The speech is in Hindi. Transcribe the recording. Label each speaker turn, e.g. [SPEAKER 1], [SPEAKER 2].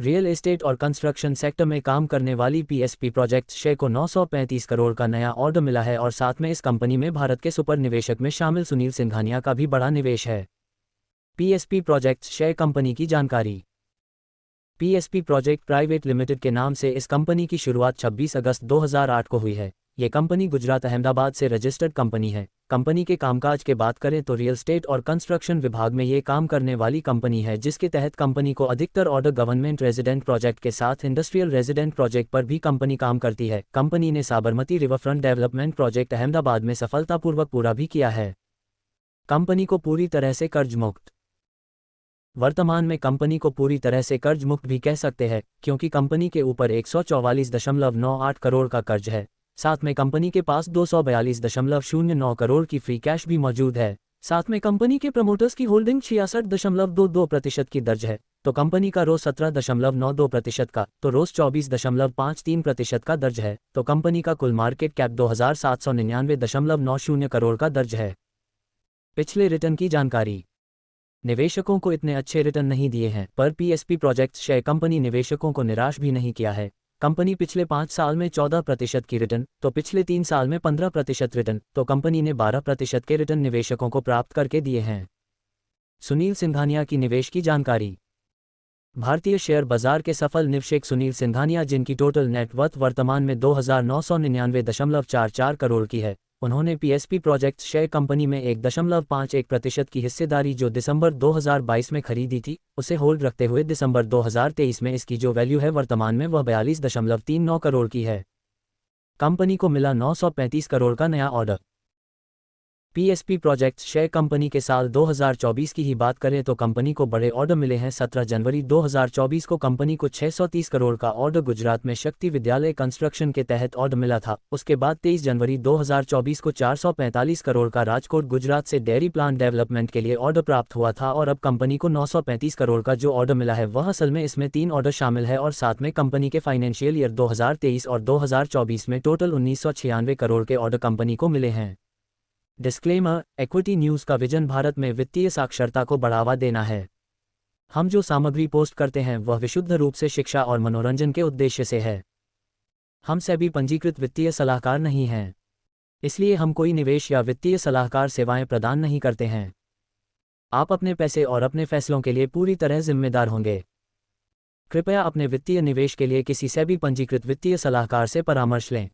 [SPEAKER 1] रियल एस्टेट और कंस्ट्रक्शन सेक्टर में काम करने वाली पीएसपी प्रोजेक्ट्स शेयर को 935 करोड़ का नया ऑर्डर मिला है और साथ में इस कंपनी में भारत के सुपर निवेशक में शामिल सुनील सिंघानिया का भी बड़ा निवेश है। पीएसपी प्रोजेक्ट्स शेयर कंपनी की जानकारी। पीएसपी प्रोजेक्ट प्राइवेट लिमिटेड के नाम से इस कंपनी की शुरुआत 26 अगस्त 2008 को हुई है। ये कंपनी गुजरात अहमदाबाद से रजिस्टर्ड कंपनी है। कंपनी के कामकाज के बात करें तो रियल एस्टेट और कंस्ट्रक्शन विभाग में ये काम करने वाली कंपनी है, जिसके तहत कंपनी को अधिकतर ऑर्डर गवर्नमेंट रेजिडेंट प्रोजेक्ट के साथ इंडस्ट्रियल रेजिडेंट प्रोजेक्ट पर भी कंपनी काम करती है। कंपनी ने Sabarmati riverfront development project Ahmedabad में सफलतापूर्वक पूरा भी किया है। कंपनी को पूरी तरह से कर्ज मुक्त। वर्तमान में कंपनी को पूरी तरह से कर्ज मुक्त भी कह सकते हैं, क्योंकि कंपनी के ऊपर 144.98 करोड़ का कर्ज है। साथ में कंपनी के पास 242.09 करोड़ की फ्री कैश भी मौजूद है। साथ में कंपनी के प्रमोटर्स की होल्डिंग 66.22% की दर्ज है। तो कंपनी का रोज 17.92% का, तो रोज 24.53% का दर्ज है। तो कंपनी का कुल मार्केट कैप 2799.90 करोड़ का दर्ज है। पिछले रिटर्न की जानकारी। निवेशकों को इतने अच्छे रिटर्न नहीं दिए हैं, पर पीएसपी प्रोजेक्ट्स शेयर कंपनी निवेशकों को निराश भी नहीं किया है। कंपनी पिछले 5 साल में 14% की रिटर्न, तो पिछले 3 साल में 15% रिटर्न, तो कंपनी ने 12% के रिटर्न निवेशकों को प्राप्त करके दिए हैं। सुनील सिंघानिया की निवेश की जानकारी। भारतीय शेयर बाजार के सफल निवेशक सुनील सिंघानिया, जिनकी टोटल नेटवर्थ वर्तमान में 2999.44 करोड़ की है, उन्होंने पीएसपी प्रोजेक्ट्स शेयर कंपनी में 1.51% की हिस्सेदारी जो दिसंबर 2022 में खरीदी थी, उसे होल्ड रखते हुए दिसंबर 2023 में इसकी जो वैल्यू है वर्तमान में वह 42.39 करोड़ की है। कंपनी को मिला 935 करोड़ का नया order. PSP projects share company के साल 2024 की ही बात करें तो कंपनी को बड़े ऑर्डर मिले हैं। 17 जनवरी 2024 को कंपनी को 630 करोड़ का ऑर्डर गुजरात में शक्ति विद्यालय कंस्ट्रक्शन के तहत ऑर्डर मिला था। उसके बाद 23 जनवरी 2024 को 445 करोड़ का राजकोट गुजरात से डेयरी प्लांट डेवलपमेंट के लिए ऑर्डर प्राप्त हुआ था और अब कंपनी को 935 करोड़ का जो ऑर्डर मिला है वह असल में इसमें 3 ऑर्डर शामिल है और साथ में कंपनी के फाइनेंशियल ईयर 2023 और 2024 में टोटल 1996 करोड़ के ऑर्डर कंपनी को मिले हैं। डिस्क्लेमर, इक्विटी न्यूज़ का विजन भारत में वित्तीय साक्षरता को बढ़ावा देना है। हम जो सामग्री पोस्ट करते हैं वह विशुद्ध रूप से शिक्षा और मनोरंजन के उद्देश्य से है। हम सेबी पंजीकृत वित्तीय सलाहकार नहीं हैं, इसलिए हम कोई निवेश या वित्तीय सलाहकार सेवाएं प्रदान नहीं करते हैं। आप अपने पैसे और अपने फैसलों के लिए पूरी तरह जिम्मेदार होंगे। कृपया अपने वित्तीय निवेश के लिए किसी सेबी पंजीकृत वित्तीय सलाहकार से परामर्श लें।